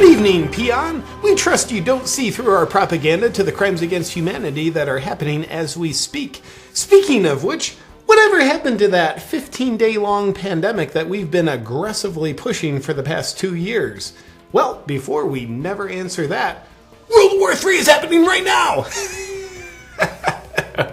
Good evening, peon. We trust you don't see through our propaganda to the crimes against humanity that are happening as we speak. Speaking of which, whatever happened to that 15-day-long pandemic that we've been aggressively pushing for the past 2 years? Well, before we never answer that, World War III is happening right now!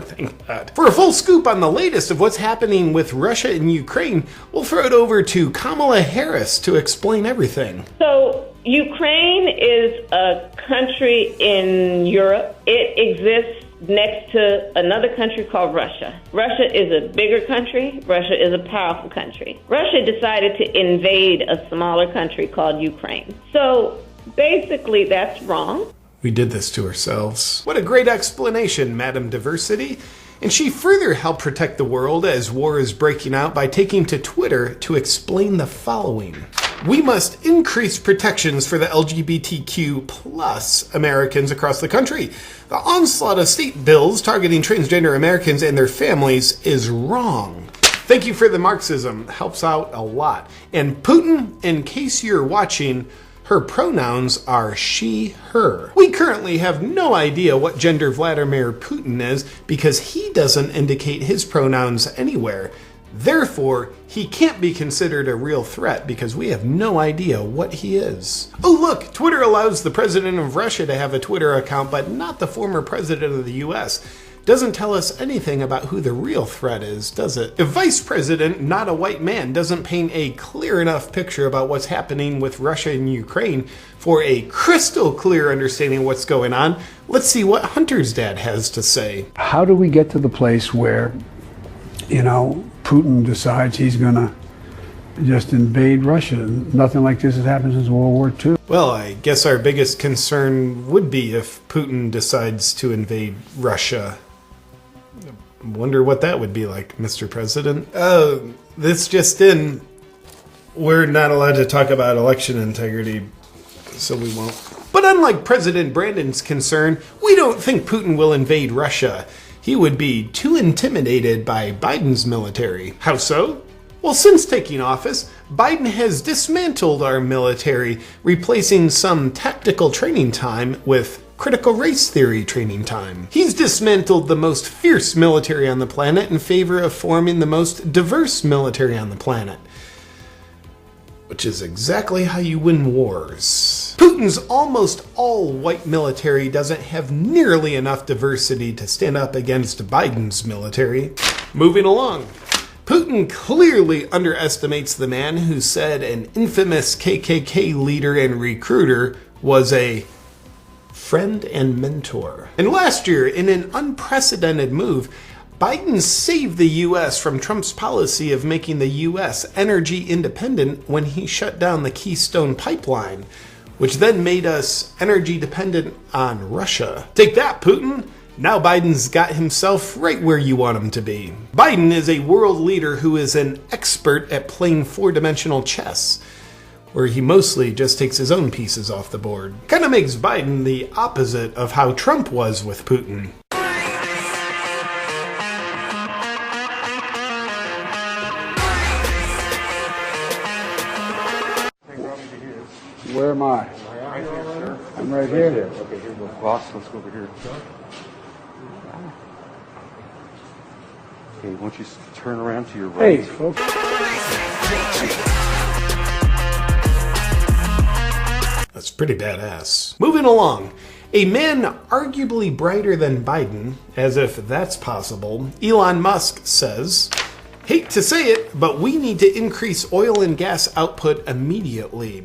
Thank God. For a full scoop on the latest of what's happening with Russia and Ukraine, we'll throw it over to Kamila Harris to explain everything. So, Ukraine is a country in Europe. It exists next to another country called Russia. Russia is a bigger country. Russia is a powerful country. Russia decided to invade a smaller country called Ukraine. So, basically, that's wrong. We did this to ourselves. What a great explanation, Madam Diversity. And she further helped protect the world as war is breaking out by taking to Twitter to explain the following. We must increase protections for the LGBTQ plus Americans across the country. The onslaught of state bills targeting transgender Americans and their families is wrong. Thank you for the Marxism. Helps out a lot. And Putin, in case you're watching, her pronouns are she, her. We currently have no idea what gender Vladimir Putin is because he doesn't indicate his pronouns anywhere. Therefore, he can't be considered a real threat because we have no idea what he is. Oh look, Twitter allows the president of Russia to have a Twitter account, but not the former president of the US. Doesn't tell us anything about who the real threat is, does it? If Vice President, not a white man, doesn't paint a clear enough picture about what's happening with Russia and Ukraine for a crystal clear understanding of what's going on, let's see what Hunter's dad has to say. How do we get to the place where, Putin decides he's gonna just invade Russia? Nothing like this has happened since World War II. Well, I guess our biggest concern would be if Putin decides to invade Russia. Wonder what that would be like, Mr. President. This just in. We're not allowed to talk about election integrity, so we won't. But unlike President Brandon's concern, we don't think Putin will invade Russia. He would be too intimidated by Biden's military. How so? Well, since taking office, Biden has dismantled our military, replacing some tactical training time with critical race theory training time. He's dismantled the most fierce military on the planet in favor of forming the most diverse military on the planet. Which is exactly how you win wars. Putin's almost all-white military doesn't have nearly enough diversity to stand up against Biden's military. Moving along. Putin clearly underestimates the man who said an infamous KKK leader and recruiter was a friend and mentor. And last year, in an unprecedented move, Biden saved the U.S. from Trump's policy of making the U.S. energy independent when he shut down the Keystone Pipeline, which then made us energy dependent on Russia. Take that, Putin! Now Biden's got himself right where you want him to be. Biden is a world leader who is an expert at playing four-dimensional chess, where he mostly just takes his own pieces off the board. Kinda makes Biden the opposite of how Trump was with Putin. Where am I? Right here, sir. I'm right here. Okay, here we go. Boss, let's go over here. Okay, why don't you turn around to your right? Hey, folks. That's pretty badass. Moving along. A man arguably brighter than Biden, as if that's possible, Elon Musk says, "Hate to say it, but we need to increase oil and gas output immediately.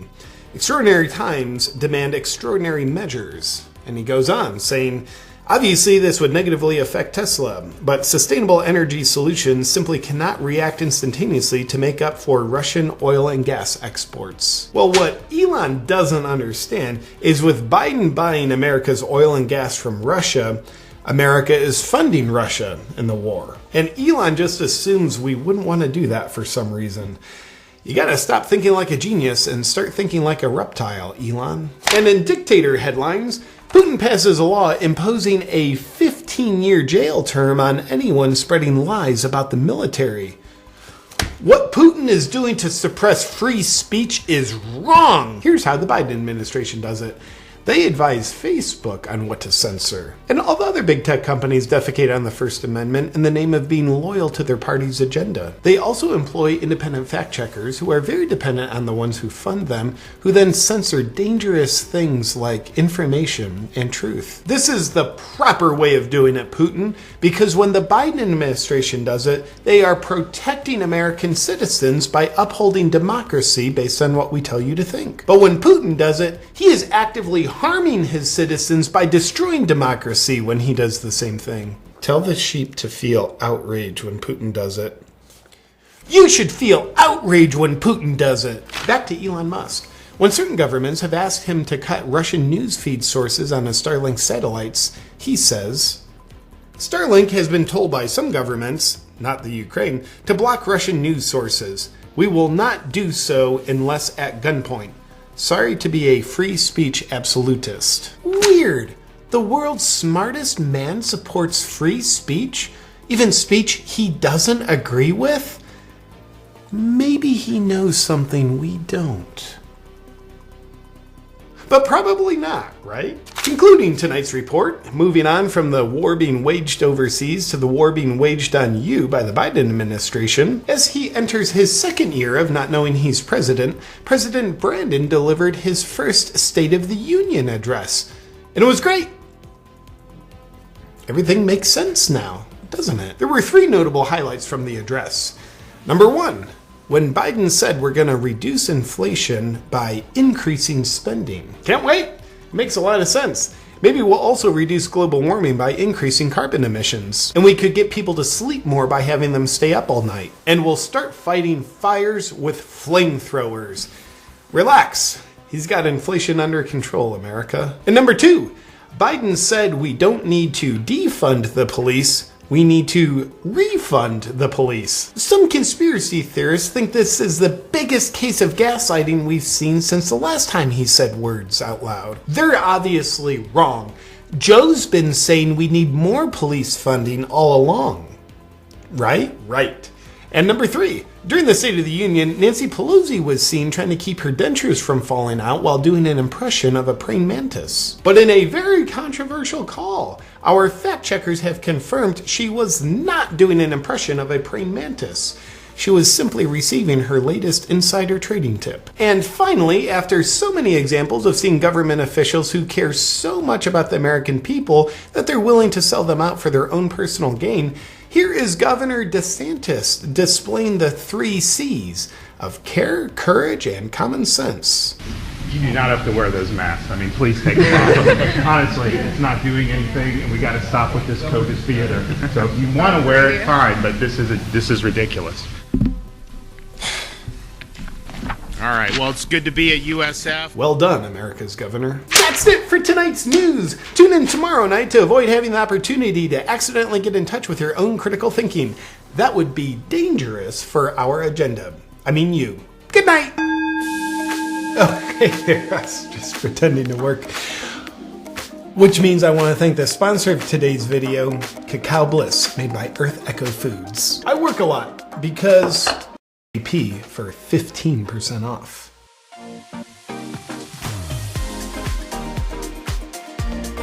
Extraordinary times demand extraordinary measures." And he goes on, saying, "Obviously this would negatively affect Tesla, but sustainable energy solutions simply cannot react instantaneously to make up for Russian oil and gas exports." Well, what Elon doesn't understand is with Biden buying America's oil and gas from Russia, America is funding Russia in the war. And Elon just assumes we wouldn't want to do that for some reason. You gotta stop thinking like a genius and start thinking like a reptile, Elon. And in dictator headlines, Putin passes a law imposing a 15-year jail term on anyone spreading lies about the military. What Putin is doing to suppress free speech is wrong. Here's how the Biden administration does it. They advise Facebook on what to censor. And all the other big tech companies defecate on the First Amendment in the name of being loyal to their party's agenda. They also employ independent fact checkers who are very dependent on the ones who fund them, who then censor dangerous things like information and truth. This is the proper way of doing it, Putin, because when the Biden administration does it, they are protecting American citizens by upholding democracy based on what we tell you to think. But when Putin does it, he is actively harming his citizens by destroying democracy when he does the same thing. Tell the sheep to feel outrage when Putin does it. You should feel outrage when Putin does it. Back to Elon Musk. When certain governments have asked him to cut Russian news feed sources on his Starlink satellites, he says, Starlink has been told by some governments, not the Ukraine, to block Russian news sources. We will not do so unless at gunpoint. Sorry to be a free speech absolutist. Weird. The world's smartest man supports free speech? Even speech he doesn't agree with? Maybe he knows something we don't. But probably not, right? Concluding tonight's report, moving on from the war being waged overseas to the war being waged on you by the Biden administration, as he enters his second year of not knowing he's president, President Brandon delivered his first State of the Union address. And it was great. Everything makes sense now, doesn't it? There were three notable highlights from the address. Number one, when Biden said we're going to reduce inflation by increasing spending. Can't wait! It makes a lot of sense. Maybe we'll also reduce global warming by increasing carbon emissions. And we could get people to sleep more by having them stay up all night. And we'll start fighting fires with flamethrowers. Relax. He's got inflation under control, America. And number two, Biden said we don't need to defund the police. We need to refund the police. Some conspiracy theorists think this is the biggest case of gaslighting we've seen since the last time he said words out loud. They're obviously wrong. Joe's been saying we need more police funding all along. Right? Right. And number three, during the State of the Union, Nancy Pelosi was seen trying to keep her dentures from falling out while doing an impression of a praying mantis. But in a very controversial call, our fact checkers have confirmed she was not doing an impression of a praying mantis. She was simply receiving her latest insider trading tip. And finally, after so many examples of seeing government officials who care so much about the American people that they're willing to sell them out for their own personal gain, here is Governor DeSantis displaying the 3 C's of care, courage, and common sense. You do not have to wear those masks. I mean, please take them off. Honestly, it's not doing anything, and we got to stop with this COVID theater. So if you want to wear it, fine, but this is ridiculous. All right, well, it's good to be at USF. Well done, America's governor. That's it for tonight's news. Tune in tomorrow night to avoid having the opportunity to accidentally get in touch with your own critical thinking. That would be dangerous for our agenda. I mean you. Good night. Okay, I was just pretending to work. Which means I want to thank the sponsor of today's video, Cacao Bliss, made by Earth Echo Foods. I work a lot because... for 15% off.